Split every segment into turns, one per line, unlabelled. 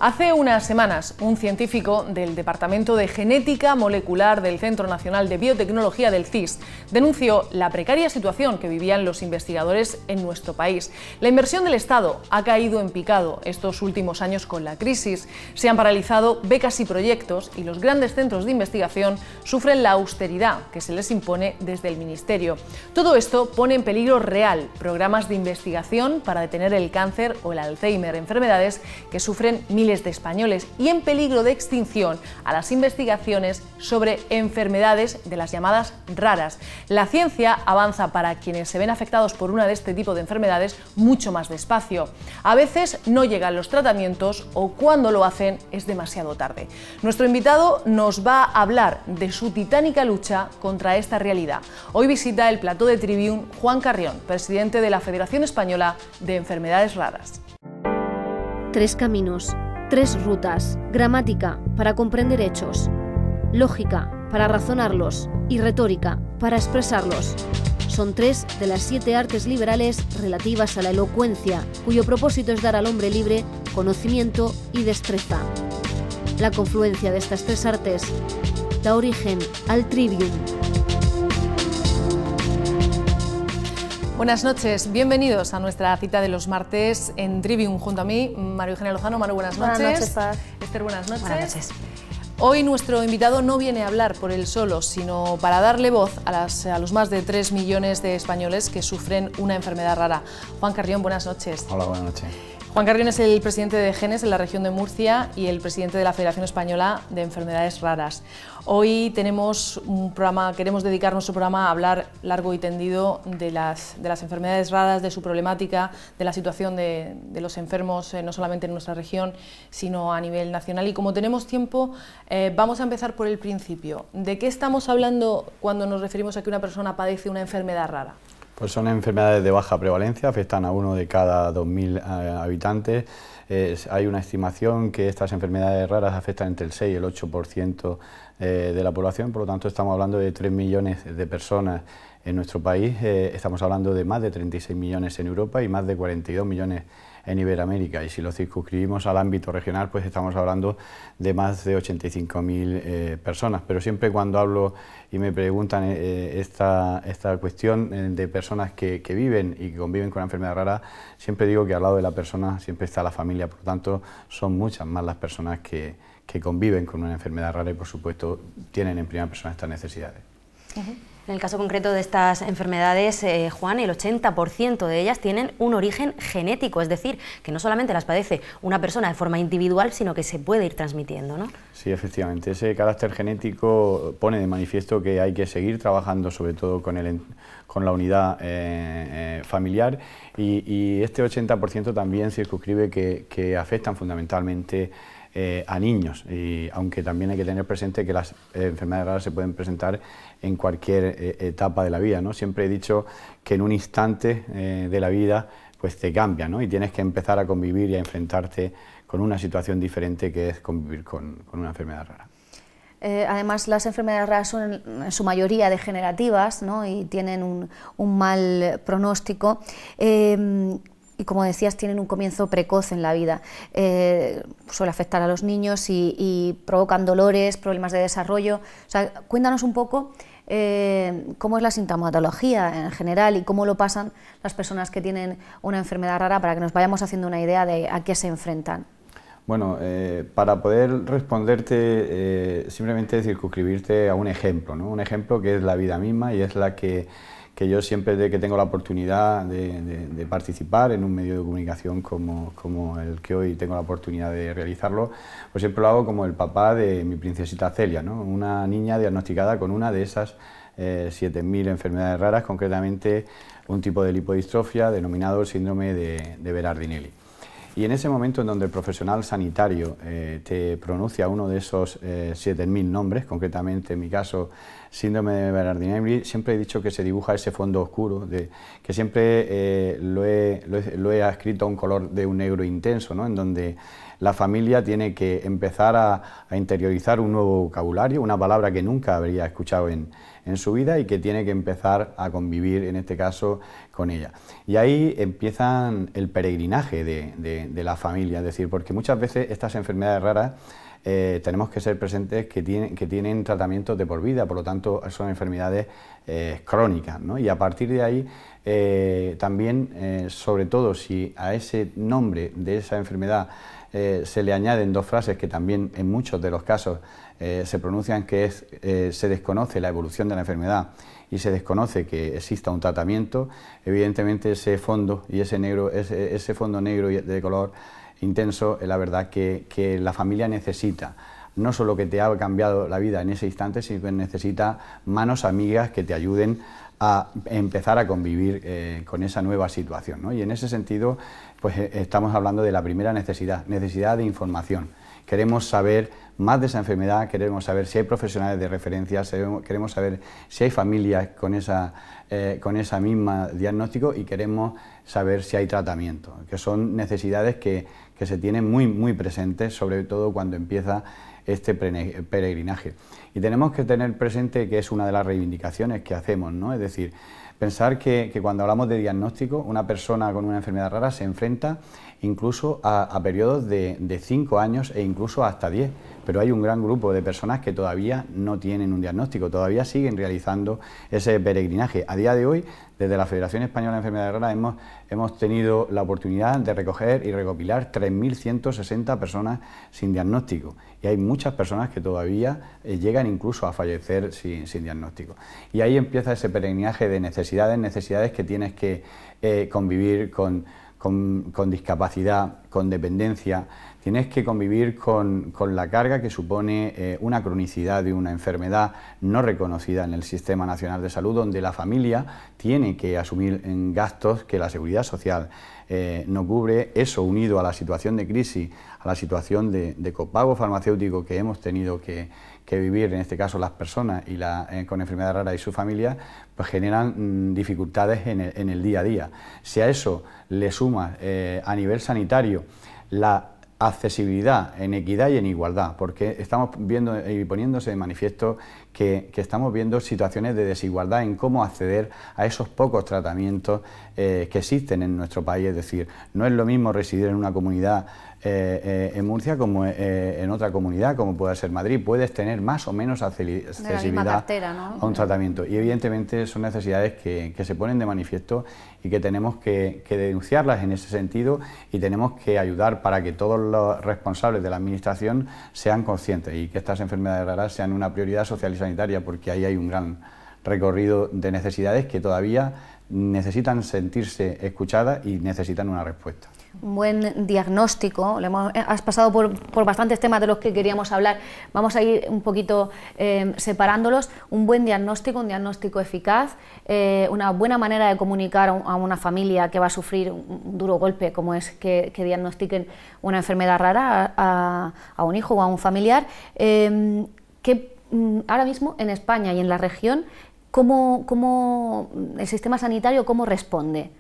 Hace unas semanas, un científico del Departamento de Genética Molecular del Centro Nacional de Biotecnología del CSIC denunció la precaria situación que vivían los investigadores en nuestro país. La inversión del Estado ha caído en picado estos últimos años con la crisis. Se han paralizado becas y proyectos y los grandes centros de investigación sufren la austeridad que se les impone desde el Ministerio. Todo esto pone en peligro real programas de investigación para detener el cáncer o el Alzheimer, enfermedades que sufren miles de españoles, y en peligro de extinción a las investigaciones sobre enfermedades de las llamadas raras. La ciencia avanza para quienes se ven afectados por una de este tipo de enfermedades mucho más despacio. A veces no llegan los tratamientos o cuando lo hacen es demasiado tarde. Nuestro invitado nos va a hablar de su titánica lucha contra esta realidad. Hoy visita el plató de Trivium Juan Carrión, presidente de la Federación Española de Enfermedades Raras.
3 caminos, 3 rutas, gramática para comprender hechos, lógica para razonarlos y retórica para expresarlos. Son 3 de las 7 artes liberales relativas a la elocuencia, cuyo propósito es dar al hombre libre conocimiento y destreza. La confluencia de estas 3 artes da origen al Trivium.
Buenas noches, bienvenidos a nuestra cita de los martes en Trivium. Junto a mí, María Eugenia Lozano. Maru, buenas noches.
Buenas noches, Paz.
Esther, buenas noches.
Buenas noches.
Hoy nuestro invitado no viene a hablar por él solo, sino para darle voz a los más de 3 millones de españoles que sufren una enfermedad rara. Juan Carrión, buenas noches.
Hola, buenas noches.
Juan Carrión es el presidente de Genes en la región de Murcia y el presidente de la Federación Española de Enfermedades Raras. Hoy tenemos un programa, queremos dedicar nuestro programa a hablar largo y tendido de las enfermedades raras, de su problemática, de la situación de los enfermos, no solamente en nuestra región, sino a nivel nacional. Y como tenemos tiempo, vamos a empezar por el principio. ¿De qué estamos hablando cuando nos referimos a que una persona padece una enfermedad rara?
Pues son enfermedades de baja prevalencia, afectan a 1 de cada 2.000 habitantes. Hay una estimación que estas enfermedades raras afectan entre el 6 y el 8% de la población, por lo tanto estamos hablando de 3 millones de personas en nuestro país, estamos hablando de más de 36 millones en Europa y más de 42 millones en Iberoamérica, y si lo circunscribimos al ámbito regional, pues estamos hablando de más de 85.000 personas. Pero siempre cuando hablo y me preguntan esta cuestión de personas que viven y que conviven con una enfermedad rara, siempre digo que al lado de la persona siempre está la familia, por lo tanto son muchas más las personas que conviven con una enfermedad rara y por supuesto tienen en primera persona estas necesidades.
En el caso concreto de estas enfermedades, Juan, el 80% de ellas tienen un origen genético, es decir, que no solamente las padece una persona de forma individual, sino que se puede ir transmitiendo, ¿no? Sí,
efectivamente. Ese carácter genético pone de manifiesto que hay que seguir trabajando sobre todo con la unidad familiar y este 80% también circunscribe que afectan fundamentalmente a niños, y aunque también hay que tener presente que las enfermedades raras se pueden presentar en cualquier etapa de la vida, ¿no? Siempre he dicho que en un instante de la vida pues te cambia, ¿no? Y tienes que empezar a convivir y a enfrentarte con una situación diferente que es convivir con una enfermedad rara.
Además, las enfermedades raras son en su mayoría degenerativas, ¿no? Y tienen un mal pronóstico. Y como decías, tienen un comienzo precoz en la vida. Suele afectar a los niños y provocan dolores, problemas de desarrollo. O sea, cuéntanos un poco cómo es la sintomatología en general y cómo lo pasan las personas que tienen una enfermedad rara para que nos vayamos haciendo una idea de a qué se enfrentan.
Bueno, para poder responderte, simplemente circunscribirte a un ejemplo, ¿no? Un ejemplo que es la vida misma y es la que yo siempre que tengo la oportunidad de participar en un medio de comunicación como el que hoy tengo la oportunidad de realizarlo, pues siempre lo hago como el papá de mi princesita Celia, ¿no? Una niña diagnosticada con una de esas 7.000 enfermedades raras, concretamente un tipo de lipodistrofia denominado el síndrome de Berardinelli. Y en ese momento en donde el profesional sanitario te pronuncia uno de esos 7.000 nombres, concretamente en mi caso síndrome de Berardinelli, siempre he dicho que se dibuja ese fondo oscuro, que siempre lo he adscrito a un color de un negro intenso, ¿no? En donde la familia tiene que empezar a interiorizar un nuevo vocabulario, una palabra que nunca habría escuchado en en su vida y que tiene que empezar a convivir, en este caso, con ella. Y ahí empiezan el peregrinaje de la familia, es decir, porque muchas veces estas enfermedades raras tenemos que ser presentes que tienen tratamientos de por vida, por lo tanto son enfermedades crónicas, ¿no? Y a partir de ahí también, sobre todo si a ese nombre de esa enfermedad se le añaden dos frases que también en muchos de los casos se pronuncian, que es se desconoce la evolución de la enfermedad y se desconoce que exista un tratamiento, evidentemente ese fondo y ese fondo negro y de color intenso, es la verdad que la familia necesita, no solo que te ha cambiado la vida en ese instante, sino que necesita manos amigas que te ayuden a empezar a convivir con esa nueva situación, ¿no? Y en ese sentido, pues estamos hablando de la primera necesidad de información. Queremos saber más de esa enfermedad, queremos saber si hay profesionales de referencia, queremos saber si hay familias con esa misma diagnóstico y queremos saber si hay tratamiento, que son necesidades que se tienen muy presentes, sobre todo cuando empieza este peregrinaje. Y tenemos que tener presente que es una de las reivindicaciones que hacemos, ¿no? Es decir, pensar que cuando hablamos de diagnóstico, una persona con una enfermedad rara se enfrenta incluso a periodos de 5 años e incluso hasta 10, pero hay un gran grupo de personas que todavía no tienen un diagnóstico, todavía siguen realizando ese peregrinaje. A día de hoy, desde la Federación Española de Enfermedades Raras hemos tenido la oportunidad de recoger y recopilar 3.160 personas sin diagnóstico, y hay muchas personas que todavía llegan incluso a fallecer sin diagnóstico. Y ahí empieza ese peregrinaje de necesidades que tienes que convivir con discapacidad, con dependencia, tienes que convivir con la carga que supone una cronicidad de una enfermedad no reconocida en el Sistema Nacional de Salud, donde la familia tiene que asumir en gastos que la Seguridad Social no cubre. Eso, unido a la situación de crisis, a la situación de copago farmacéutico que hemos tenido que vivir, en este caso las personas con enfermedad rara y su familia, pues generan dificultades en el día a día. Si a eso le sumas a nivel sanitario la accesibilidad en equidad y en igualdad, porque estamos viendo y poniéndose de manifiesto que estamos viendo situaciones de desigualdad en cómo acceder a esos pocos tratamientos que existen en nuestro país. Es decir, no es lo mismo residir en una comunidad en Murcia como en otra comunidad, como puede ser Madrid. Puedes tener más o menos accesibilidad
cartera, ¿no?
a un tratamiento, y evidentemente son necesidades que se ponen de manifiesto y que tenemos que denunciarlas en ese sentido, y tenemos que ayudar para que todos los responsables de la administración sean conscientes y que estas enfermedades raras sean una prioridad social y sanitaria, porque ahí hay un gran recorrido de necesidades que todavía necesitan sentirse escuchadas y necesitan una respuesta.
Un buen diagnóstico, has pasado por bastantes temas de los que queríamos hablar, vamos a ir un poquito separándolos. Un buen diagnóstico, un diagnóstico eficaz, una buena manera de comunicar a una familia que va a sufrir un duro golpe, como es que diagnostiquen una enfermedad rara a un hijo o a un familiar. Ahora mismo en España y en la región, ¿cómo el sistema sanitario cómo responde?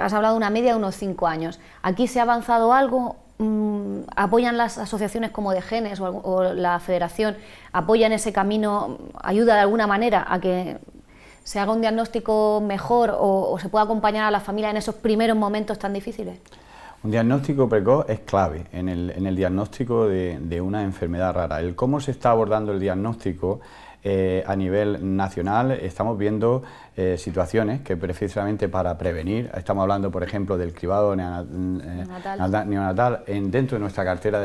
Has hablado de una media de unos 5 años. ¿Aquí se ha avanzado algo? ¿Apoyan las asociaciones como de Genes o la Federación? ¿Apoyan ese camino? ¿Ayuda de alguna manera a que se haga un diagnóstico mejor o se pueda acompañar a la familia en esos primeros momentos tan difíciles?
Un diagnóstico precoz es clave en el diagnóstico de una enfermedad rara. El cómo se está abordando el diagnóstico a nivel nacional, estamos viendo situaciones que precisamente para prevenir, estamos hablando por ejemplo del cribado neonatal dentro de nuestra cartera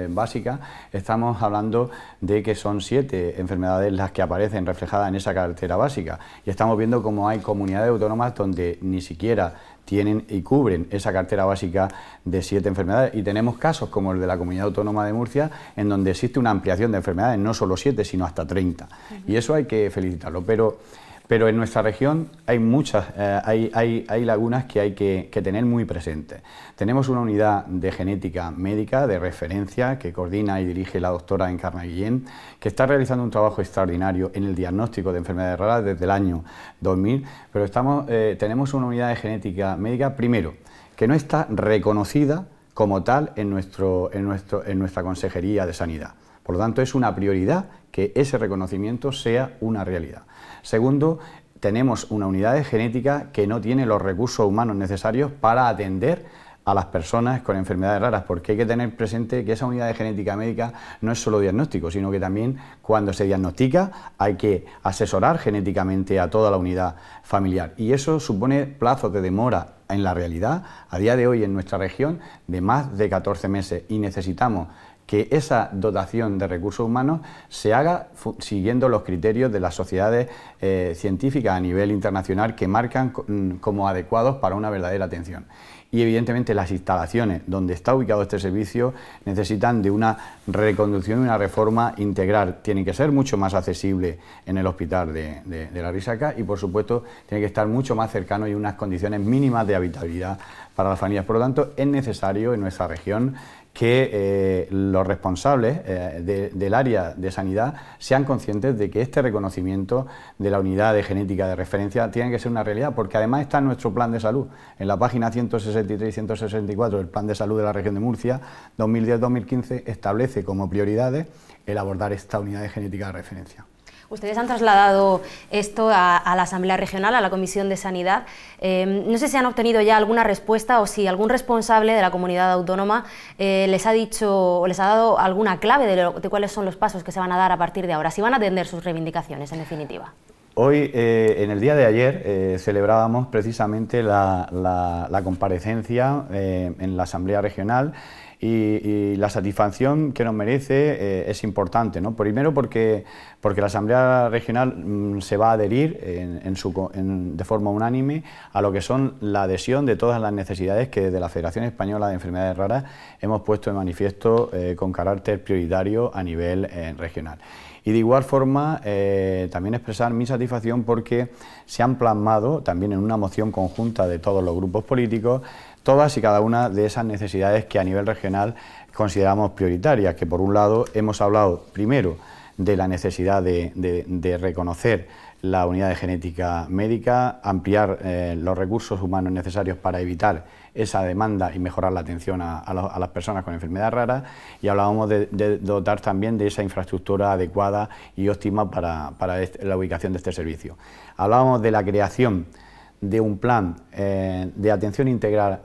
básica, estamos hablando de que son 7 enfermedades las que aparecen reflejadas en esa cartera básica, y estamos viendo cómo hay comunidades autónomas donde ni siquiera tienen y cubren esa cartera básica de 7 enfermedades, y tenemos casos como el de la Comunidad Autónoma de Murcia, en donde existe una ampliación de enfermedades, no solo 7, sino hasta 30, y eso hay que felicitarlo, pero en nuestra región hay muchas, hay lagunas que hay que tener muy presentes. Tenemos una unidad de genética médica de referencia que coordina y dirige la doctora Encarna Guillén, que está realizando un trabajo extraordinario en el diagnóstico de enfermedades raras desde el año 2000, pero tenemos una unidad de genética médica, primero, que no está reconocida como tal en nuestra Consejería de Sanidad. Por lo tanto, es una prioridad que ese reconocimiento sea una realidad. Segundo, tenemos una unidad de genética que no tiene los recursos humanos necesarios para atender a las personas con enfermedades raras, porque hay que tener presente que esa unidad de genética médica no es solo diagnóstico, sino que también cuando se diagnostica hay que asesorar genéticamente a toda la unidad familiar, y eso supone plazos de demora en la realidad, a día de hoy en nuestra región, de más de 14 meses, y necesitamos que esa dotación de recursos humanos se haga siguiendo los criterios de las sociedades científicas a nivel internacional que marcan como adecuados para una verdadera atención. Y evidentemente las instalaciones donde está ubicado este servicio necesitan de una reconducción y una reforma integral. Tienen que ser mucho más accesibles en el hospital de la Risaca y, por supuesto, tiene que estar mucho más cercano y unas condiciones mínimas de habitabilidad para las familias. Por lo tanto, es necesario en nuestra región que los responsables del área de sanidad sean conscientes de que este reconocimiento de la unidad de genética de referencia tiene que ser una realidad, porque además está en nuestro plan de salud. En la página 163 y 164 del Plan de Salud de la Región de Murcia, 2010-2015, establece como prioridades el abordar esta unidad de genética de referencia.
Ustedes han trasladado esto a la Asamblea Regional, a la Comisión de Sanidad. No sé si han obtenido ya alguna respuesta o si algún responsable de la comunidad autónoma les ha dicho o les ha dado alguna clave de cuáles son los pasos que se van a dar a partir de ahora, si van a atender sus reivindicaciones, en definitiva.
Hoy, en el día de ayer, celebrábamos precisamente la comparecencia en la Asamblea Regional. Y la satisfacción que nos merece es importante, ¿no? Primero porque la Asamblea Regional se va a adherir de forma unánime a lo que son la adhesión de todas las necesidades que desde la Federación Española de Enfermedades Raras hemos puesto en manifiesto con carácter prioritario a nivel regional. Y de igual forma también expresar mi satisfacción porque se han plasmado también en una moción conjunta de todos los grupos políticos todas y cada una de esas necesidades que a nivel regional consideramos prioritarias, que por un lado hemos hablado primero de la necesidad de reconocer la unidad de genética médica, ampliar los recursos humanos necesarios para evitar esa demanda y mejorar la atención a las personas con enfermedades raras, y hablábamos de dotar también de esa infraestructura adecuada y óptima para la ubicación de este servicio. Hablábamos de la creación de un plan de atención integral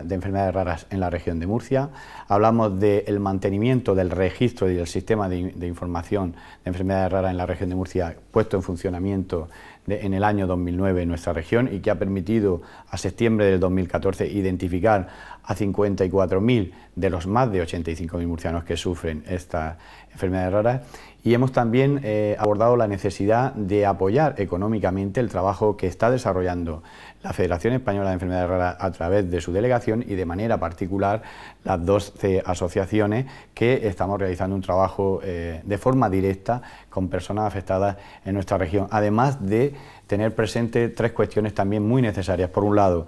de enfermedades raras en la región de Murcia. Hablamos del mantenimiento del registro y del sistema de información de enfermedades raras en la región de Murcia, puesto en funcionamiento en el año 2009 en nuestra región, y que ha permitido a septiembre del 2014 identificar a 54.000 de los más de 85.000 murcianos que sufren estas enfermedades raras. Y hemos también abordado la necesidad de apoyar económicamente el trabajo que está desarrollando la Federación Española de Enfermedades Raras a través de su delegación y de manera particular las 12 asociaciones que estamos realizando un trabajo de forma directa con personas afectadas en nuestra región, además de tener presente tres cuestiones también muy necesarias. Por un lado,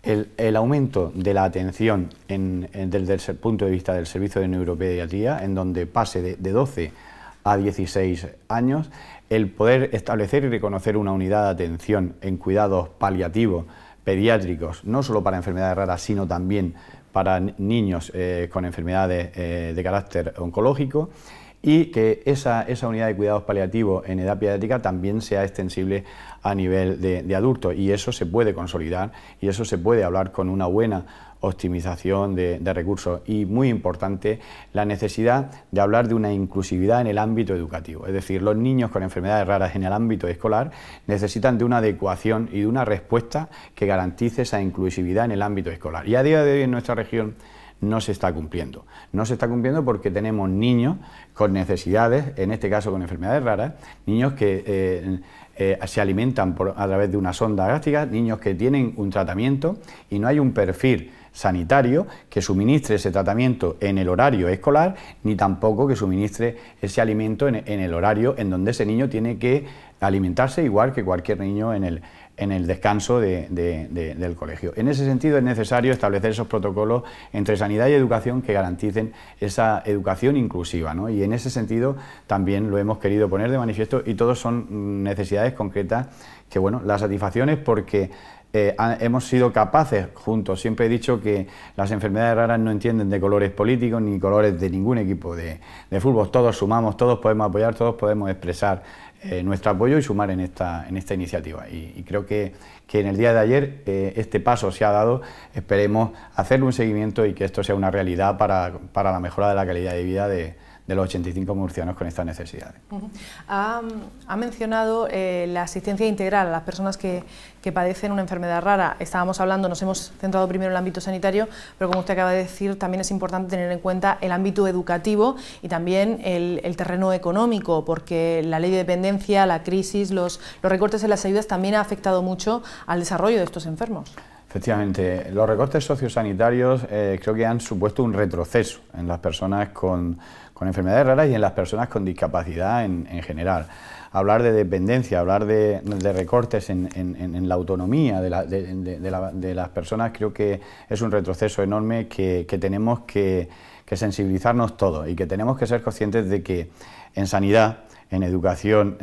el aumento de la atención desde el punto de vista del servicio de neuropediatría, en donde pase de 12 a 16 años, el poder establecer y reconocer una unidad de atención en cuidados paliativos pediátricos, no solo para enfermedades raras, sino también para niños con enfermedades de carácter oncológico, y que esa unidad de cuidados paliativos en edad pediátrica también sea extensible a nivel de adultos, y eso se puede consolidar y eso se puede hablar con una buena optimización de recursos. Y muy importante, la necesidad de hablar de una inclusividad en el ámbito educativo, es decir, los niños con enfermedades raras en el ámbito escolar necesitan de una adecuación y de una respuesta que garantice esa inclusividad en el ámbito escolar, y a día de hoy en nuestra región no se está cumpliendo. No se está cumpliendo porque tenemos niños con necesidades, en este caso con enfermedades raras, niños que se alimentan a través de una sonda gástrica, niños que tienen un tratamiento y no hay un perfil sanitario que suministre ese tratamiento en el horario escolar, ni tampoco que suministre ese alimento en el horario en donde ese niño tiene que alimentarse igual que cualquier niño en el descanso del colegio. En ese sentido es necesario establecer esos protocolos entre sanidad y educación que garanticen esa educación inclusiva, ¿no? Y en ese sentido también lo hemos querido poner de manifiesto, y todos son necesidades concretas que, bueno, la satisfacción es porque hemos sido capaces juntos. Siempre he dicho que las enfermedades raras no entienden de colores políticos ni colores de ningún equipo de fútbol. Todos sumamos, todos podemos apoyar, todos podemos expresar nuestro apoyo y sumar en esta iniciativa. Y creo que en el día de ayer este paso se ha dado. Esperemos hacerle un seguimiento y que esto sea una realidad para la mejora de la calidad de vida de los 85 murcianos con estas necesidades.
Ha mencionado la asistencia integral a las personas que padecen una enfermedad rara. Estábamos hablando, nos hemos centrado primero en el ámbito sanitario, pero como usted acaba de decir, también es importante tener en cuenta el ámbito educativo y también el terreno económico, porque la ley de dependencia, la crisis, los recortes en las ayudas también ha afectado mucho al desarrollo de estos enfermos.
Efectivamente, los recortes sociosanitarios creo que han supuesto un retroceso en las personas con enfermedades raras y en las personas con discapacidad en general. Hablar de dependencia, hablar de recortes en la autonomía de las personas, creo que es un retroceso enorme que tenemos que sensibilizarnos todos y que tenemos que ser conscientes de que en sanidad, en educación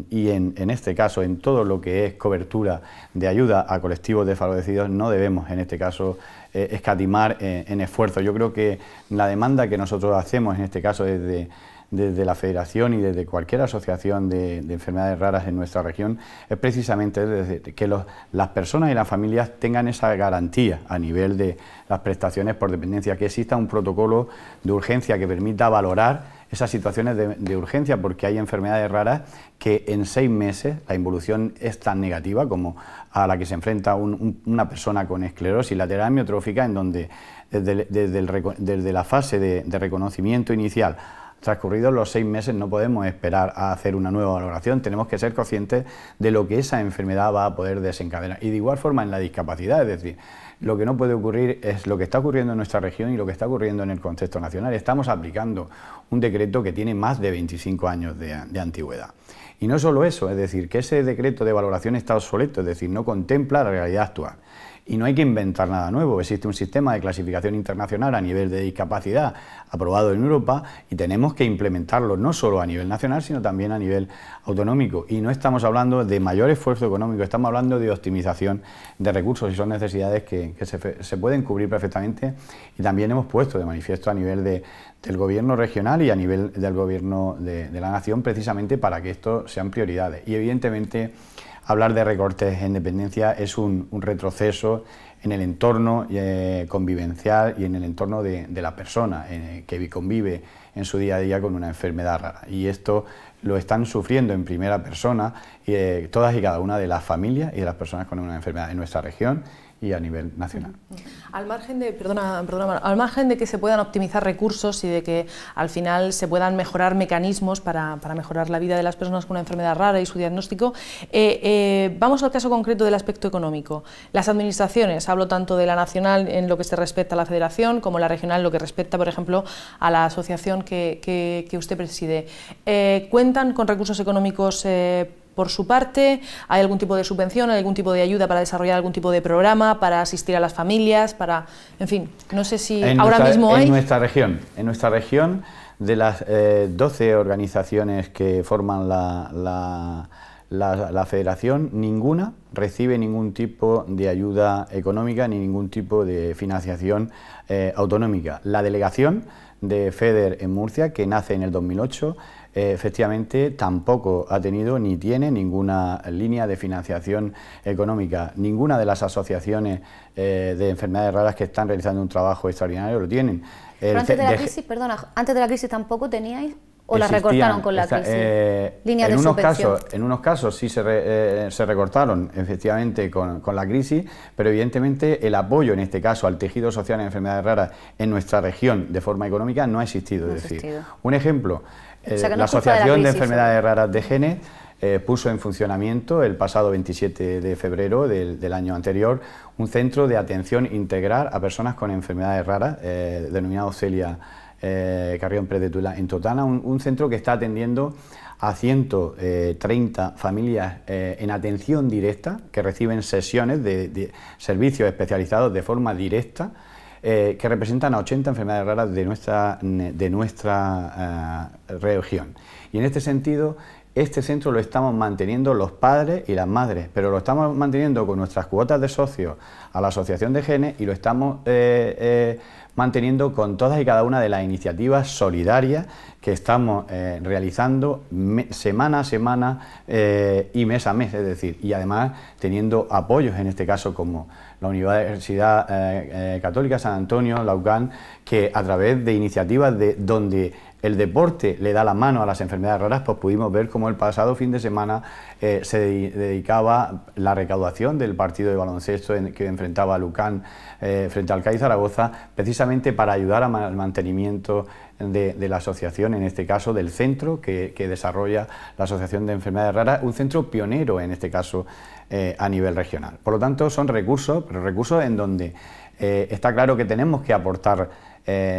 y en este caso en todo lo que es cobertura de ayuda a colectivos desfavorecidos no debemos en este caso escatimar en esfuerzo. Yo creo que la demanda que nosotros hacemos en este caso desde la Federación y desde cualquier asociación de enfermedades raras en nuestra región es precisamente que las personas y las familias tengan esa garantía a nivel de las prestaciones por dependencia, que exista un protocolo de urgencia que permita valorar esas situaciones de urgencia, porque hay enfermedades raras que en 6 meses la involución es tan negativa como a la que se enfrenta una persona con esclerosis lateral amiotrófica, en donde desde la fase de reconocimiento inicial, transcurridos los 6 meses, no podemos esperar a hacer una nueva valoración. Tenemos que ser conscientes de lo que esa enfermedad va a poder desencadenar. Y de igual forma en la discapacidad, es decir, lo que no puede ocurrir es lo que está ocurriendo en nuestra región y lo que está ocurriendo en el contexto nacional. Estamos aplicando un decreto que tiene más de 25 años de antigüedad. Y no solo eso, es decir, que ese decreto de valoración está obsoleto, es decir, no contempla la realidad actual. Y no hay que inventar nada nuevo, existe un sistema de clasificación internacional a nivel de discapacidad aprobado en Europa y tenemos que implementarlo no solo a nivel nacional, sino también a nivel autonómico. Y no estamos hablando de mayor esfuerzo económico, estamos hablando de optimización de recursos y son necesidades que se pueden cubrir perfectamente y también hemos puesto de manifiesto a nivel del gobierno regional y a nivel del gobierno de la nación precisamente para que esto sean prioridades. Y evidentemente hablar de recortes en dependencia es un retroceso en el entorno convivencial y en el entorno de la persona que convive en su día a día con una enfermedad rara. Y esto lo están sufriendo en primera persona todas y cada una de las familias y de las personas con una enfermedad en nuestra región y a nivel nacional.
Al margen de, al margen de que se puedan optimizar recursos y de que al final se puedan mejorar mecanismos para mejorar la vida de las personas con una enfermedad rara y su diagnóstico, vamos al caso concreto del aspecto económico. Las administraciones, hablo tanto de la nacional en lo que se respecta a la federación como la regional en lo que respecta, por ejemplo, a la asociación que usted preside, ¿cuentan con recursos económicos por su parte? ¿Hay algún tipo de subvención, hay algún tipo de ayuda para desarrollar algún tipo de programa, para asistir a las familias, para, en fin, no sé si ahora mismo hay?
En nuestra región, de las 12 organizaciones que forman la federación, ninguna recibe ningún tipo de ayuda económica ni ningún tipo de financiación autonómica. La delegación de FEDER en Murcia, que nace en el 2008, efectivamente tampoco ha tenido ni tiene ninguna línea de financiación económica. Ninguna de las asociaciones de enfermedades raras que están realizando un trabajo extraordinario lo tienen.
Pero antes de la crisis, perdona, antes de la crisis tampoco teníais, ¿o la recortaron con la crisis? Líneas de subvención.
En unos casos sí se recortaron efectivamente con la crisis, pero evidentemente el apoyo en este caso al tejido social en enfermedades raras en nuestra región de forma económica no ha existido. Es decir, un ejemplo, la Asociación de Enfermedades Raras de Genes puso en funcionamiento el pasado 27 de febrero del año anterior un centro de atención integral a personas con enfermedades raras, denominado Celia Carrión Pérez de Tula en Totana, un centro que está atendiendo a 130 familias en atención directa, que reciben sesiones de servicios especializados de forma directa, que representan a 80 enfermedades raras de nuestra región. Y en este sentido, este centro lo estamos manteniendo los padres y las madres, pero lo estamos manteniendo con nuestras cuotas de socios a la Asociación de Genes y lo estamos manteniendo con todas y cada una de las iniciativas solidarias que estamos realizando semana a semana y mes a mes, es decir, y además teniendo apoyos, en este caso como la Universidad Católica San Antonio, la UCAN, que a través de iniciativas donde el deporte le da la mano a las enfermedades raras, pues pudimos ver cómo el pasado fin de semana se dedicaba la recaudación del partido de baloncesto que enfrentaba a Lucan frente al CAI Zaragoza, precisamente para ayudar al mantenimiento de la asociación, en este caso del centro que desarrolla la Asociación de Enfermedades Raras, un centro pionero en este caso a nivel regional. Por lo tanto, son recursos, pero recursos en donde está claro que tenemos que aportar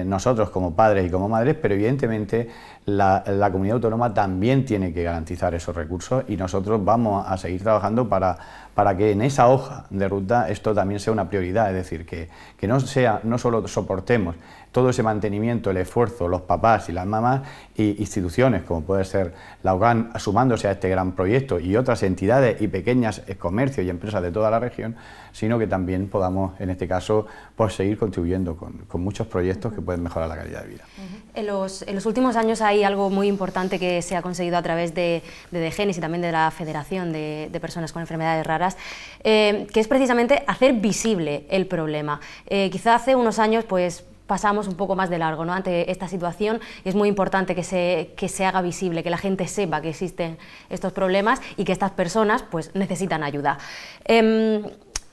nosotros como padres y como madres, pero evidentemente la comunidad autónoma también tiene que garantizar esos recursos y nosotros vamos a seguir trabajando para que en esa hoja de ruta esto también sea una prioridad, es decir, que no solo soportemos todo ese mantenimiento, el esfuerzo, los papás y las mamás y instituciones como puede ser la UCAN sumándose a este gran proyecto y otras entidades y pequeñas comercios y empresas de toda la región, sino que también podamos en este caso pues seguir contribuyendo con muchos proyectos que pueden mejorar la calidad de vida.
En los últimos años hay algo muy importante que se ha conseguido a través de Genes y también de la Federación de Personas con Enfermedades Raras, que es precisamente hacer visible el problema. Quizá hace unos años pues pasamos un poco más de largo, ¿no?, ante esta situación, y es muy importante que se haga visible, que la gente sepa que existen estos problemas y que estas personas pues necesitan ayuda.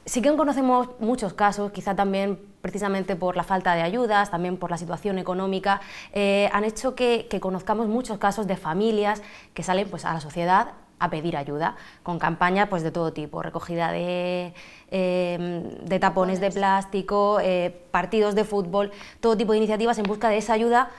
Sí que conocemos muchos casos, quizá también precisamente por la falta de ayudas, también por la situación económica, han hecho que conozcamos muchos casos de familias que salen pues a la sociedad a pedir ayuda, con campañas pues de todo tipo, recogida de tapones de plástico, partidos de fútbol, todo tipo de iniciativas en busca de esa ayuda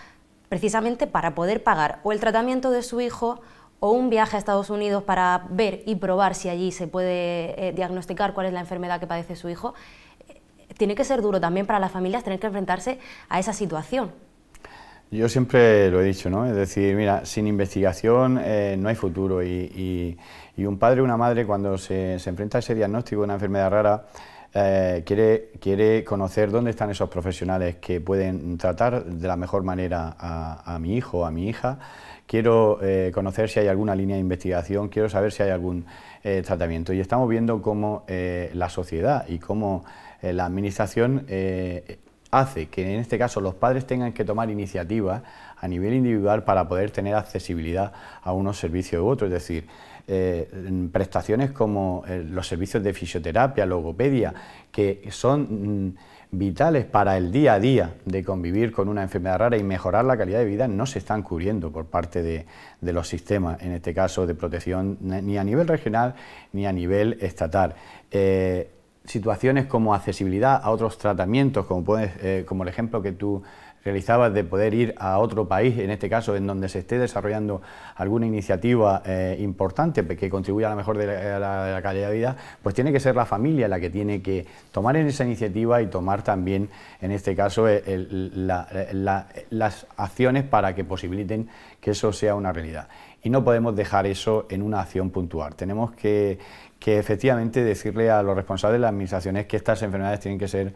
precisamente para poder pagar o el tratamiento de su hijo o un viaje a Estados Unidos para ver y probar si allí se puede diagnosticar cuál es la enfermedad que padece su hijo. Tiene que ser duro también para las familias tener que enfrentarse a esa situación.
Yo siempre lo he dicho, ¿no? Es decir, mira, sin investigación no hay futuro y un padre o una madre cuando se enfrenta a ese diagnóstico de una enfermedad rara quiere conocer dónde están esos profesionales que pueden tratar de la mejor manera a mi hijo o a mi hija. Quiero conocer si hay alguna línea de investigación, quiero saber si hay algún tratamiento. Y estamos viendo cómo la sociedad y cómo la administración hace que en este caso los padres tengan que tomar iniciativas a nivel individual para poder tener accesibilidad a unos servicios u otros, es decir, prestaciones como los servicios de fisioterapia, logopedia, que son vitales para el día a día de convivir con una enfermedad rara y mejorar la calidad de vida, no se están cubriendo por parte de los sistemas, en este caso de protección, ni a nivel regional ni a nivel estatal. Situaciones como accesibilidad a otros tratamientos, como el ejemplo que tú realizabas de poder ir a otro país, en este caso en donde se esté desarrollando alguna iniciativa importante que contribuya a la mejor de la calidad de vida, pues tiene que ser la familia la que tiene que tomar en esa iniciativa y tomar también, en este caso, las acciones para que posibiliten que eso sea una realidad. Y no podemos dejar eso en una acción puntual. Tenemos que efectivamente decirle a los responsables de las administraciones que estas enfermedades tienen que ser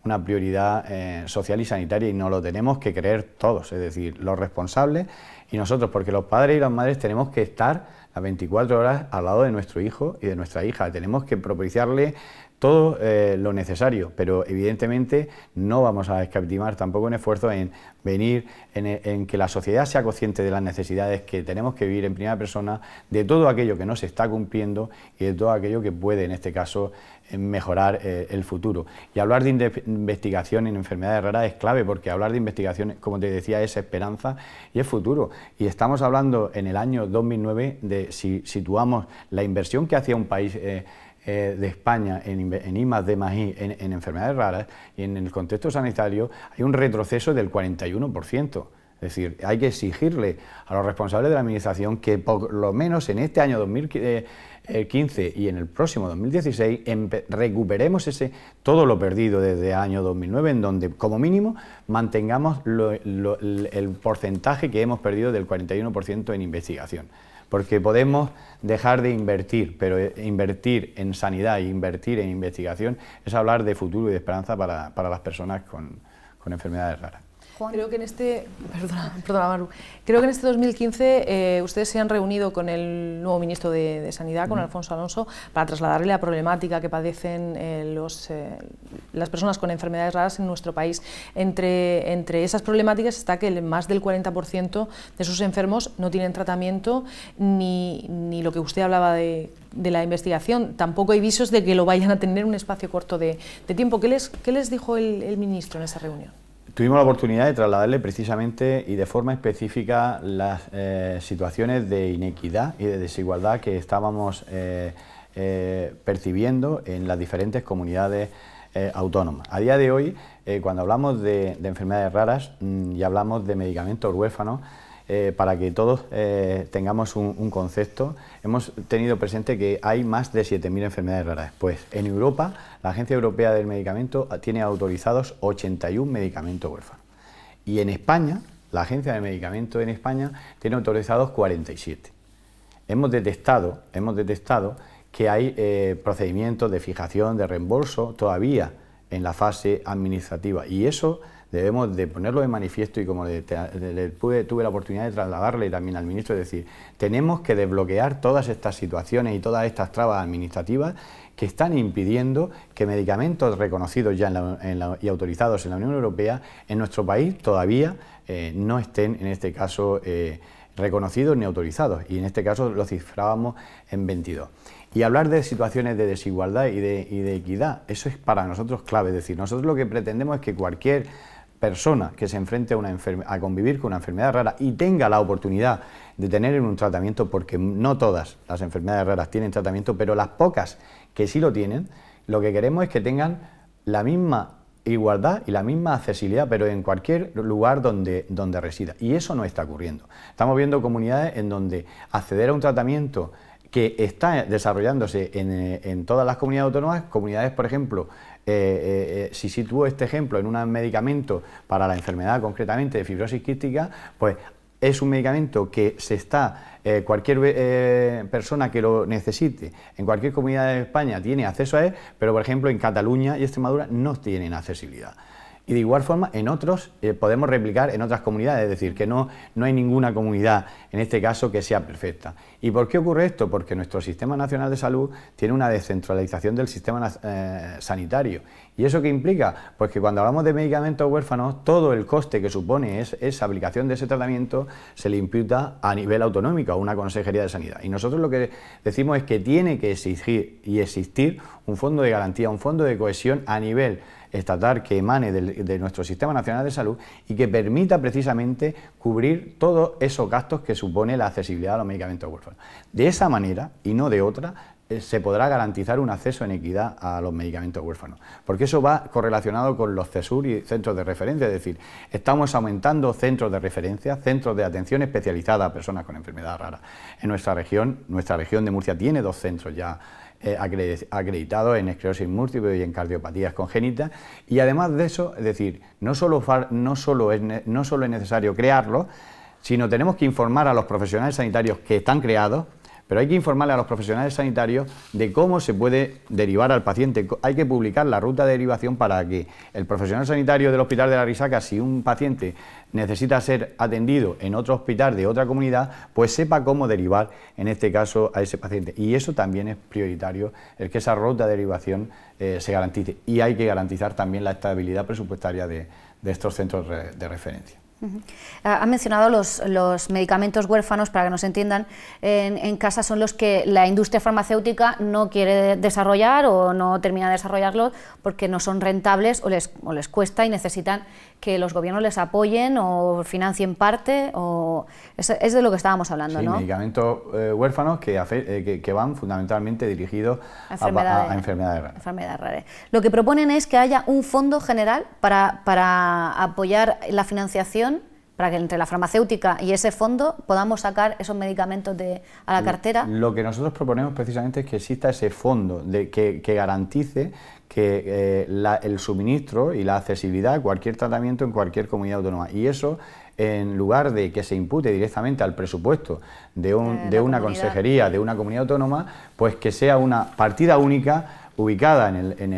una prioridad social y sanitaria y no lo tenemos que creer todos, es decir, los responsables y nosotros, porque los padres y las madres tenemos que estar las 24 horas al lado de nuestro hijo y de nuestra hija, tenemos que propiciarle todo lo necesario, pero evidentemente no vamos a escatimar tampoco en esfuerzo en venir, en que la sociedad sea consciente de las necesidades que tenemos que vivir en primera persona, de todo aquello que no se está cumpliendo y de todo aquello que puede, en este caso, mejorar el futuro. Y hablar de investigación en enfermedades raras es clave, porque hablar de investigación, como te decía, es esperanza y es futuro. Y estamos hablando en el año 2009 de si situamos la inversión que hacía un país de España en I+D+I en enfermedades raras y en el contexto sanitario hay un retroceso del 41%. Es decir, hay que exigirle a los responsables de la administración que por lo menos en este año 2015 y en el próximo 2016 recuperemos todo lo perdido desde el año 2009, en donde como mínimo mantengamos el porcentaje que hemos perdido del 41% en investigación. porque podemos dejar de invertir, pero invertir en sanidad e invertir en investigación es hablar de futuro y de esperanza para las personas con enfermedades raras.
Creo que en este, perdona Maru, creo que en este 2015 ustedes se han reunido con el nuevo ministro de Sanidad, con Alfonso Alonso, para trasladarle la problemática que padecen las personas con enfermedades raras en nuestro país. Entre esas problemáticas está que más del 40% de sus enfermos no tienen tratamiento, ni lo que usted hablaba de la investigación, tampoco hay visos de que lo vayan a tener en un espacio corto de tiempo. ¿Qué les dijo el ministro en esa reunión?
Tuvimos la oportunidad de trasladarle precisamente y de forma específica las situaciones de inequidad y de desigualdad que estábamos percibiendo en las diferentes comunidades autónomas. A día de hoy, cuando hablamos de enfermedades raras y hablamos de medicamentos huérfanos, para que todos tengamos un concepto, hemos tenido presente que hay más de 7.000 enfermedades raras. Pues en Europa, la Agencia Europea del Medicamento tiene autorizados 81 medicamentos huérfanos. Y en España, la Agencia de Medicamentos en España tiene autorizados 47. Hemos detectado que hay procedimientos de fijación, de reembolso, todavía en la fase administrativa, y eso debemos de ponerlo de manifiesto, y como tuve la oportunidad de trasladarle también al ministro, es decir, tenemos que desbloquear todas estas situaciones y todas estas trabas administrativas que están impidiendo que medicamentos reconocidos ya y autorizados en la Unión Europea en nuestro país todavía no estén, en este caso, reconocidos ni autorizados, y en este caso lo cifrábamos en 22. Y hablar de situaciones de desigualdad y de equidad, eso es para nosotros clave. Es decir, nosotros lo que pretendemos es que cualquier persona que se enfrente a convivir con una enfermedad rara y tenga la oportunidad de tener un tratamiento, porque no todas las enfermedades raras tienen tratamiento, pero las pocas que sí lo tienen, lo que queremos es que tengan la misma igualdad y la misma accesibilidad, pero en cualquier lugar donde resida. Y eso no está ocurriendo. Estamos viendo comunidades en donde acceder a un tratamiento que está desarrollándose en todas las comunidades autónomas, comunidades, por ejemplo, si sitúo este ejemplo en un medicamento para la enfermedad concretamente de fibrosis quística, pues es un medicamento que cualquier persona que lo necesite en cualquier comunidad de España tiene acceso a él, pero por ejemplo en Cataluña y Extremadura no tienen accesibilidad. Y de igual forma en otros podemos replicar en otras comunidades, es decir, que no hay ninguna comunidad en este caso que sea perfecta. ¿Y por qué ocurre esto? Porque nuestro Sistema Nacional de Salud tiene una descentralización del sistema sanitario. ¿Y eso qué implica? Pues que cuando hablamos de medicamentos huérfanos, todo el coste que supone esa aplicación de ese tratamiento se le imputa a nivel autonómico, a una Consejería de Sanidad. Y nosotros lo que decimos es que tiene que exigir y existir un fondo de garantía, un fondo de cohesión a nivel estatal que emane de nuestro Sistema Nacional de Salud y que permita precisamente cubrir todos esos gastos que supone la accesibilidad a los medicamentos huérfanos. De esa manera, y no de otra, se podrá garantizar un acceso en equidad a los medicamentos huérfanos, porque eso va correlacionado con los CESUR y centros de referencia, es decir, estamos aumentando centros de referencia, centros de atención especializada a personas con enfermedades raras. En nuestra región de Murcia tiene 2 centros ya acreditados en esclerosis múltiple y en cardiopatías congénitas, y además de eso, es decir, no solo es necesario crearlo, sino tenemos que informar a los profesionales sanitarios que están creados, pero hay que informarle a los profesionales sanitarios de cómo se puede derivar al paciente. Hay que publicar la ruta de derivación para que el profesional sanitario del Hospital de la Risaca, si un paciente necesita ser atendido en otro hospital de otra comunidad, pues sepa cómo derivar, en este caso, a ese paciente. Y eso también es prioritario, el que esa ruta de derivación se garantice. Y hay que garantizar también la estabilidad presupuestaria de estos centros de referencia.
Ha mencionado los medicamentos huérfanos, para que nos entiendan, en casa son los que la industria farmacéutica no quiere desarrollar o no termina de desarrollarlos porque no son rentables o les cuesta y necesitan que los gobiernos les apoyen o financien parte, o es de lo que estábamos hablando,
sí,
¿no?
Medicamentos huérfanos que van fundamentalmente dirigidos a enfermedades raras.
Lo que proponen es que haya un fondo general para apoyar la financiación para que entre la farmacéutica y ese fondo podamos sacar esos medicamentos a la cartera?
Lo que nosotros proponemos precisamente es que exista ese fondo que garantice que el suministro y la accesibilidad a cualquier tratamiento en cualquier comunidad autónoma. Y eso, en lugar de que se impute directamente al presupuesto de una consejería, de una comunidad autónoma, pues que sea una partida única ubicada en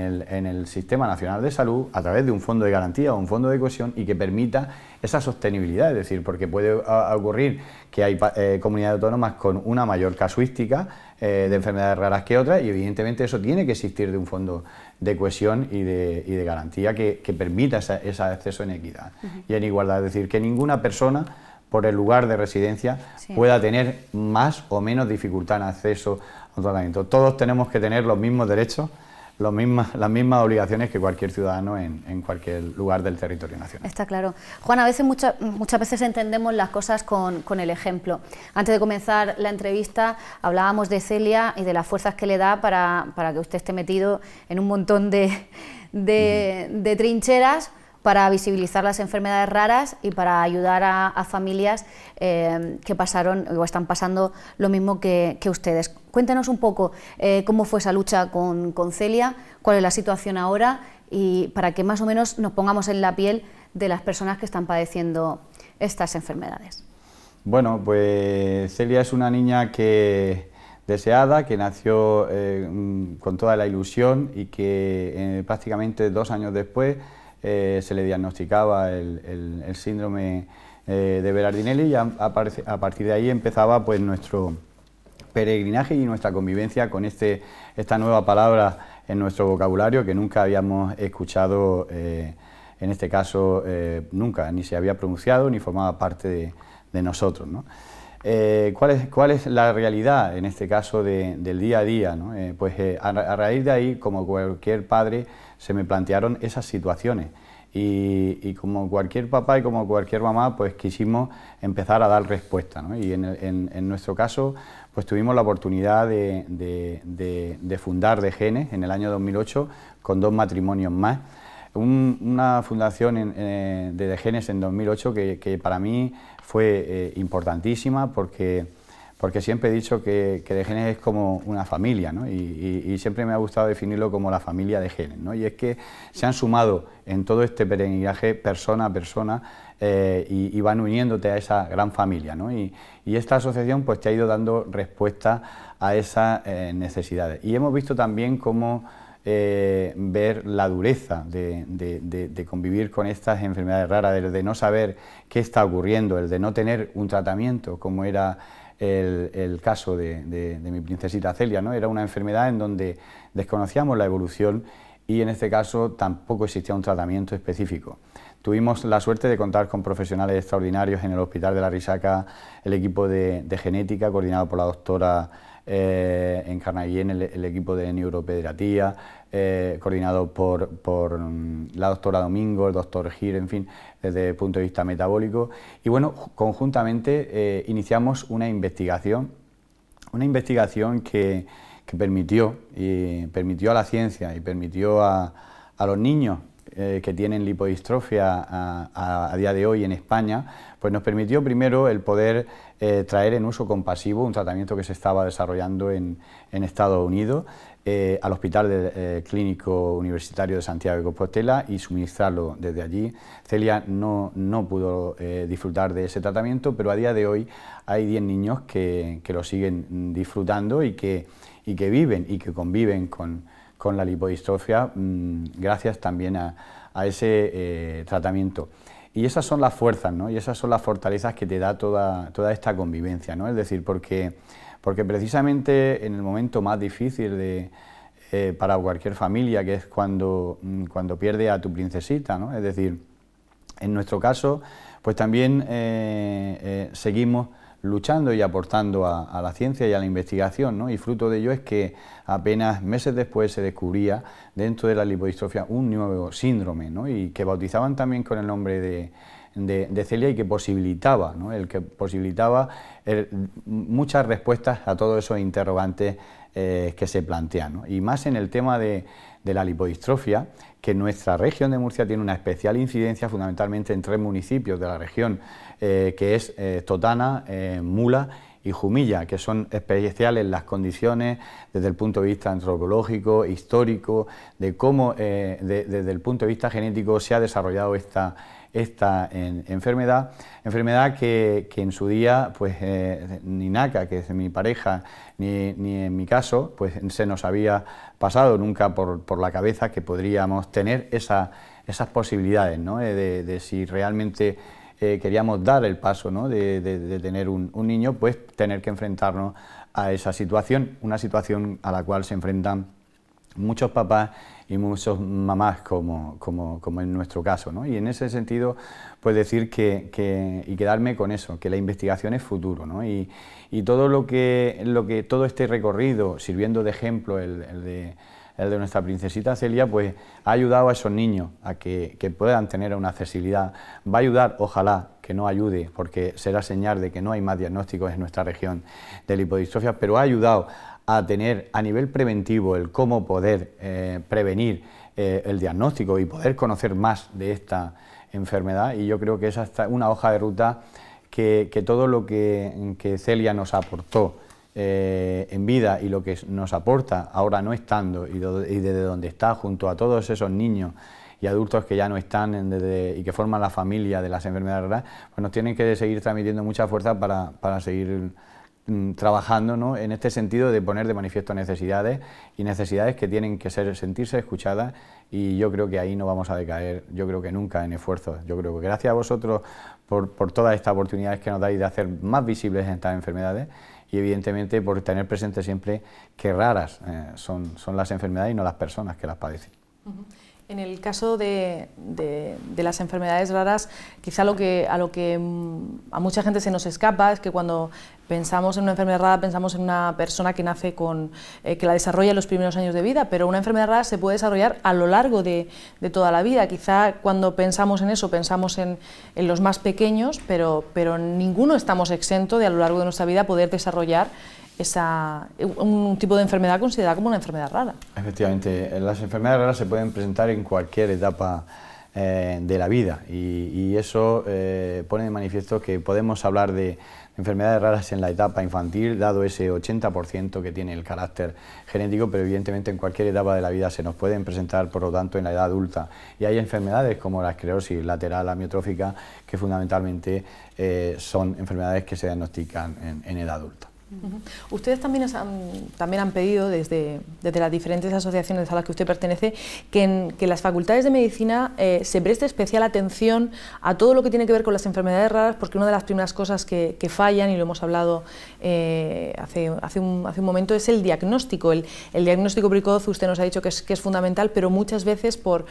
el Sistema Nacional de Salud a través de un fondo de garantía o un fondo de cohesión y que permita esa sostenibilidad, es decir, porque puede ocurrir que hay comunidades autónomas con una mayor casuística de enfermedades raras que otras y evidentemente eso tiene que existir de un fondo de cohesión y de garantía que permita ese acceso en equidad y en igualdad, es decir, que ninguna persona por el lugar de residencia pueda tener más o menos dificultad en acceso a un tratamiento. Todos tenemos que tener los mismos derechos, las mismas obligaciones que cualquier ciudadano en cualquier lugar del territorio nacional.
Está claro. Juan, a veces, muchas veces entendemos las cosas con el ejemplo. Antes de comenzar la entrevista hablábamos de Celia y de las fuerzas que le da para que usted esté metido en un montón de trincheras para visibilizar las enfermedades raras y para ayudar a familias que pasaron o están pasando lo mismo que ustedes. Cuéntenos un poco cómo fue esa lucha con Celia, cuál es la situación ahora y para que más o menos nos pongamos en la piel de las personas que están padeciendo estas enfermedades.
Bueno, pues Celia es una niña deseada, que nació con toda la ilusión y que prácticamente 2 años después se le diagnosticaba el síndrome de Berardinelli y a partir de ahí empezaba pues nuestro peregrinaje y nuestra convivencia con esta nueva palabra en nuestro vocabulario que nunca habíamos escuchado, en este caso nunca, ni se había pronunciado ni formaba parte de nosotros, ¿no? ¿Cuál es la realidad en este caso del día a día, ¿no? A raíz de ahí, como cualquier padre, se me plantearon esas situaciones y como cualquier papá y como cualquier mamá, pues quisimos empezar a dar respuesta, ¿no? Y en nuestro caso, pues tuvimos la oportunidad de fundar De Genes en el año 2008 con 2 matrimonios más. Una fundación de Genes en 2008 que para mí fue importantísima porque siempre he dicho que De Genes es como una familia, ¿no? Y siempre me ha gustado definirlo como la familia de Genes, ¿no? Y es que se han sumado en todo este peregrinaje persona a persona y van uniéndote a esa gran familia, ¿no? Y esta asociación pues te ha ido dando respuesta a esas necesidades. Y hemos visto también cómo ver la dureza de convivir con estas enfermedades raras, de no saber qué está ocurriendo, el de no tener un tratamiento, como era el caso de mi princesita Celia, ¿no? Era una enfermedad en donde desconocíamos la evolución y en este caso tampoco existía un tratamiento específico. Tuvimos la suerte de contar con profesionales extraordinarios en el Hospital de la Risaca, el equipo de genética coordinado por la doctora Encarnaguien, el equipo de neuropediatría, coordinado por la doctora Domingo, el doctor Gir, en fin, desde el punto de vista metabólico. Y bueno, conjuntamente iniciamos una investigación que permitió a la ciencia y permitió a los niños que tienen lipodistrofia a día de hoy en España, pues nos permitió primero el poder traer en uso compasivo un tratamiento que se estaba desarrollando en Estados Unidos al Hospital Clínico Universitario de Santiago de Compostela y suministrarlo desde allí. Celia no pudo disfrutar de ese tratamiento, pero a día de hoy hay 10 niños que lo siguen disfrutando y que viven y que conviven con la lipodistrofia gracias también a ese tratamiento. Y esas son las fuerzas, ¿no? Y esas son las fortalezas que te da toda esta convivencia, ¿no? Es decir, porque precisamente en el momento más difícil para cualquier familia, que es cuando pierde a tu princesita, ¿no? Es decir, en nuestro caso, pues también seguimos luchando y aportando a la ciencia y a la investigación, ¿no? Y fruto de ello es que apenas meses después se descubría dentro de la lipodistrofia un nuevo síndrome, ¿no? Y que bautizaban también con el nombre de Celia y que posibilitaba, ¿no? El que posibilitaba muchas respuestas a todos esos interrogantes que se plantean, ¿no? Y más en el tema de la lipodistrofia, que nuestra región de Murcia tiene una especial incidencia fundamentalmente en 3 municipios de la región, que es Totana, Mula y Jumilla, que son especiales las condiciones desde el punto de vista antropológico, histórico, de cómo desde el punto de vista genético se ha desarrollado esta enfermedad que en su día, pues ni Naka, que es mi pareja, ni en mi caso, pues se nos había pasado nunca por la cabeza que podríamos tener esas posibilidades, ¿no? De si realmente queríamos dar el paso, ¿no? de tener un niño, pues tener que enfrentarnos a esa situación, una situación a la cual se enfrentan muchos papás y muchas mamás como en nuestro caso, ¿no? Y en ese sentido, pues decir y quedarme con eso, que la investigación es futuro, ¿no? Y todo todo este recorrido, sirviendo de ejemplo el de nuestra princesita Celia, pues ha ayudado a esos niños a que puedan tener una accesibilidad. Va a ayudar, ojalá que no ayude, porque será señal de que no hay más diagnósticos en nuestra región de lipodistrofia, pero ha ayudado a tener a nivel preventivo el cómo poder prevenir el diagnóstico y poder conocer más de esta enfermedad, y yo creo que esa es una hoja de ruta que todo lo que Celia nos aportó en vida y lo que nos aporta ahora no estando y desde donde está junto a todos esos niños y adultos que ya no están y que forman la familia de las enfermedades raras, pues nos tienen que seguir transmitiendo mucha fuerza para seguir trabajando, ¿no? En este sentido de poner de manifiesto necesidades que tienen que sentirse escuchadas, y yo creo que ahí no vamos a decaer, yo creo que nunca, en esfuerzos. Yo creo que gracias a vosotros por todas estas oportunidades que nos dais de hacer más visibles estas enfermedades, y evidentemente por tener presente siempre que raras son las enfermedades y no las personas que las padecen.
En el caso de las enfermedades raras, quizá a lo que a mucha gente se nos escapa es que cuando pensamos en una enfermedad rara pensamos en una persona que nace que la desarrolla en los primeros años de vida, pero una enfermedad rara se puede desarrollar a lo largo de toda la vida. Quizá cuando pensamos en eso pensamos en los más pequeños, pero ninguno estamos exento de a lo largo de nuestra vida poder desarrollar un tipo de enfermedad considerada como una enfermedad rara.
Efectivamente, las enfermedades raras se pueden presentar en cualquier etapa de la vida, y eso pone de manifiesto que podemos hablar de enfermedades raras en la etapa infantil, dado ese 80% que tiene el carácter genético, pero evidentemente en cualquier etapa de la vida se nos pueden presentar, por lo tanto, en la edad adulta. Y hay enfermedades como la esclerosis lateral amiotrófica, que fundamentalmente son enfermedades que se diagnostican en edad adulta.
Ustedes también han pedido desde las diferentes asociaciones a las que usted pertenece que las facultades de medicina se preste especial atención a todo lo que tiene que ver con las enfermedades raras, porque una de las primeras cosas que fallan, y lo hemos hablado hace un momento, es el diagnóstico. El diagnóstico precoz, usted nos ha dicho que es fundamental, pero muchas veces por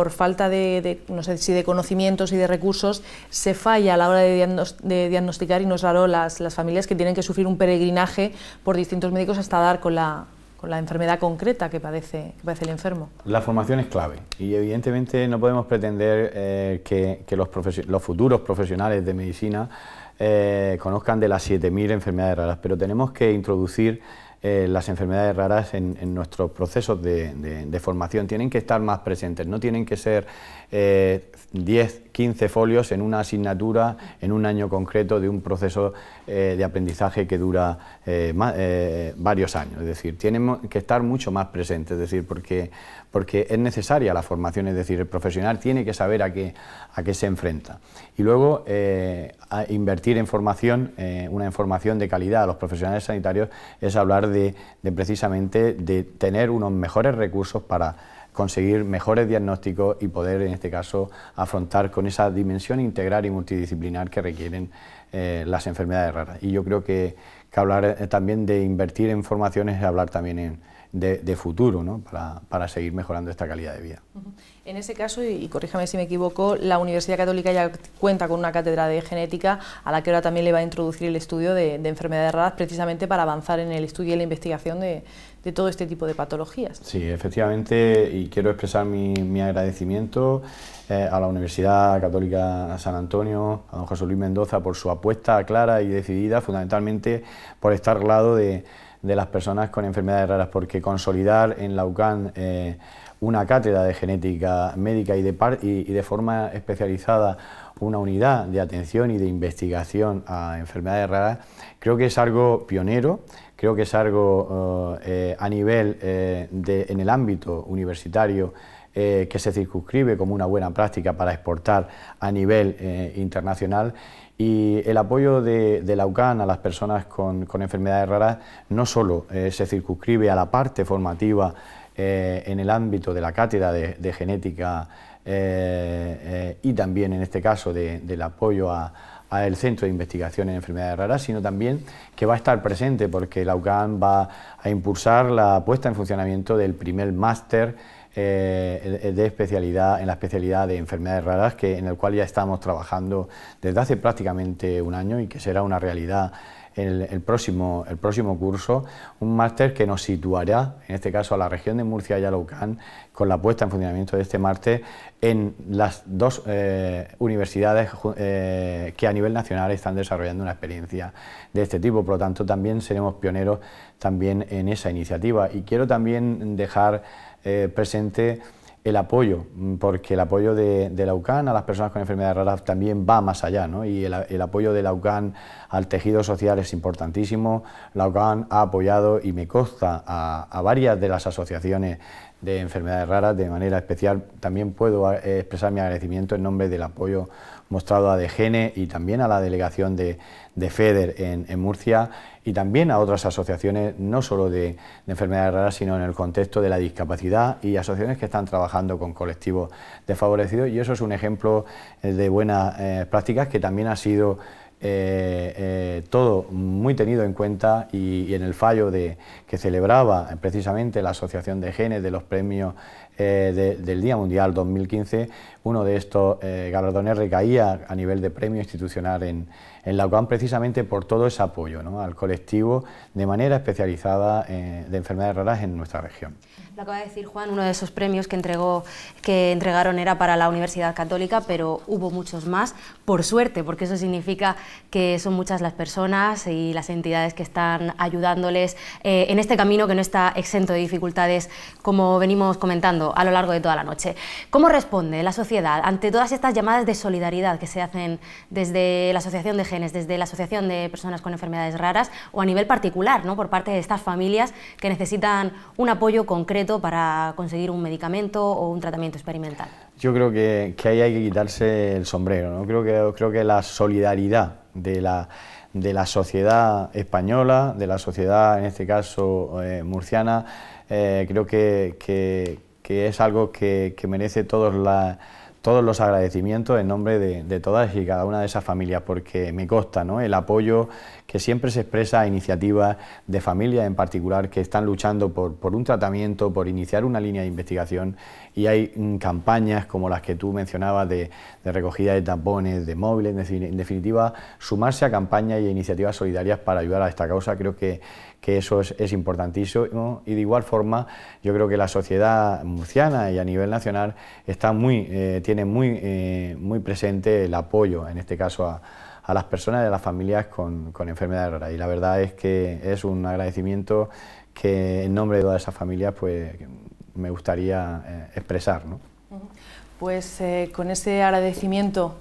falta no sé si de conocimientos y de recursos se falla a la hora de diagnosticar, y no es raro las familias que tienen que sufrir un peregrinaje por distintos médicos hasta dar con la enfermedad concreta que padece el enfermo. La
formación es clave, y evidentemente no podemos pretender que los futuros profesionales de medicina conozcan de las 7.000 enfermedades raras, pero tenemos que introducir las enfermedades raras en nuestros procesos de formación. Tienen que estar más presentes, no tienen que ser 10, 15 folios en una asignatura, en un año concreto de un proceso de aprendizaje que dura varios años. Es decir, tienen que estar mucho más presentes, es decir, porque es necesaria la formación, es decir, el profesional tiene que saber a qué se enfrenta. Y luego a invertir en formación, una información de calidad a los profesionales sanitarios, es hablar precisamente de tener unos mejores recursos para conseguir mejores diagnósticos y poder, en este caso, afrontar con esa dimensión integral y multidisciplinar que requieren las enfermedades raras. Y yo creo que hablar también de invertir en formación es hablar también de futuro, ¿no? para seguir mejorando esta calidad de vida.
En ese caso, y corríjame si me equivoco, la Universidad Católica ya cuenta con una cátedra de genética a la que ahora también le va a introducir el estudio de enfermedades raras, precisamente para avanzar en el estudio y la investigación de de todo este tipo de patologías.
Sí, efectivamente, y quiero expresar mi agradecimiento a la Universidad Católica San Antonio, a don José Luis Mendoza, por su apuesta clara y decidida, fundamentalmente por estar al lado de las personas con enfermedades raras, porque consolidar en la UCAN una cátedra de genética médica y de forma especializada una unidad de atención y de investigación a enfermedades raras, creo que es algo pionero, creo que es algo a nivel en el ámbito universitario que se circunscribe como una buena práctica para exportar a nivel internacional. Y el apoyo de la UCAN a las personas con enfermedades raras no solo se circunscribe a la parte formativa en el ámbito de la cátedra de genética y también en este caso del apoyo al Centro de Investigación en Enfermedades Raras, sino también que va a estar presente porque la UCAN va a impulsar la puesta en funcionamiento del primer máster de especialidad en la especialidad de enfermedades raras, en el cual ya estamos trabajando desde hace prácticamente un año y que será una realidad el próximo curso, un máster que nos situará, en este caso a la región de Murcia y a la UCAN, con la puesta en funcionamiento de este máster en las dos universidades que a nivel nacional están desarrollando una experiencia de este tipo. Por lo tanto, también seremos pioneros también en esa iniciativa. Y quiero también dejar presente el apoyo, porque el apoyo de la UCAN a las personas con enfermedades raras también va más allá, ¿no? Y el apoyo de la UCAN al tejido social es importantísimo. La UCAN ha apoyado, y me consta, a varias de las asociaciones de enfermedades raras. De manera especial también puedo expresar mi agradecimiento en nombre del apoyo mostrado a DGENE y también a la delegación de FEDER en Murcia, y también a otras asociaciones, no solo de enfermedades raras, sino en el contexto de la discapacidad, y asociaciones que están trabajando con colectivos desfavorecidos, y eso es un ejemplo de buenas prácticas que también ha sido todo muy tenido en cuenta, y en el fallo que celebraba precisamente la Asociación de Genes de los premios del Día Mundial 2015, uno de estos galardones recaía a nivel de premio institucional en la UCAN, precisamente por todo ese apoyo, ¿no?, al colectivo de manera especializada de enfermedades raras en nuestra región.
Lo acaba de decir Juan, uno de esos premios que entregaron era para la Universidad Católica, pero hubo muchos más, por suerte, porque eso significa que son muchas las personas y las entidades que están ayudándoles en este camino que no está exento de dificultades, como venimos comentando a lo largo de toda la noche. ¿Cómo responde la sociedad ante todas estas llamadas de solidaridad que se hacen desde la Asociación de Genes, desde la Asociación de Personas con Enfermedades Raras, o a nivel particular, ¿no?, por parte de estas familias que necesitan un apoyo concreto para conseguir un medicamento o un tratamiento experimental?
Yo creo que ahí hay que quitarse el sombrero, ¿no? Creo que la solidaridad de la sociedad española, de la sociedad, en este caso murciana, creo que es algo que merece todos los agradecimientos en nombre de todas y cada una de esas familias, porque me consta, ¿no?, el apoyo que siempre se expresa a iniciativas de familias en particular que están luchando por un tratamiento, por iniciar una línea de investigación, y hay campañas como las que tú mencionabas de recogida de tapones, de móviles, en definitiva, sumarse a campañas y a iniciativas solidarias para ayudar a esta causa. Creo que eso es importantísimo, ¿no? Y de igual forma yo creo que la sociedad murciana y a nivel nacional tiene muy presente el apoyo, en este caso a las personas y a las familias con enfermedades raras, y la verdad es que es un agradecimiento que en nombre de todas esas familias pues me gustaría expresar, ¿no?
Pues con ese agradecimiento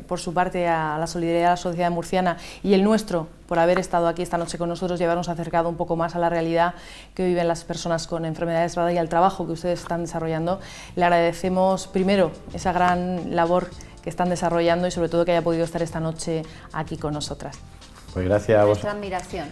por su parte a la solidaridad de la sociedad murciana y el nuestro por haber estado aquí esta noche con nosotros y habernos acercado un poco más a la realidad que viven las personas con enfermedades raras y al trabajo que ustedes están desarrollando, le agradecemos primero esa gran labor que están desarrollando y sobre todo que haya podido estar esta noche aquí con nosotras.
Pues gracias a vos.
Nuestra admiración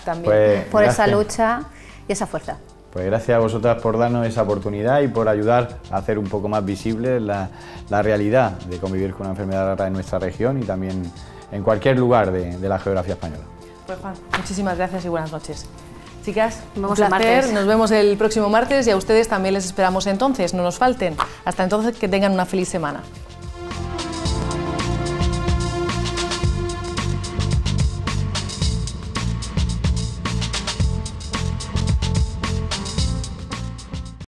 También.
Pues,
por
gracias.
esa lucha y esa fuerza.
Pues gracias a vosotras por darnos esa oportunidad y por ayudar a hacer un poco más visible la realidad de convivir con una enfermedad rara en nuestra región y también en cualquier lugar de la geografía española.
Pues Juan, muchísimas gracias y buenas noches. Chicas,
Nos vemos
un
el
placer,
martes.
nos vemos el próximo martes y a ustedes también les esperamos entonces, no nos falten. Hasta entonces, que tengan una feliz semana.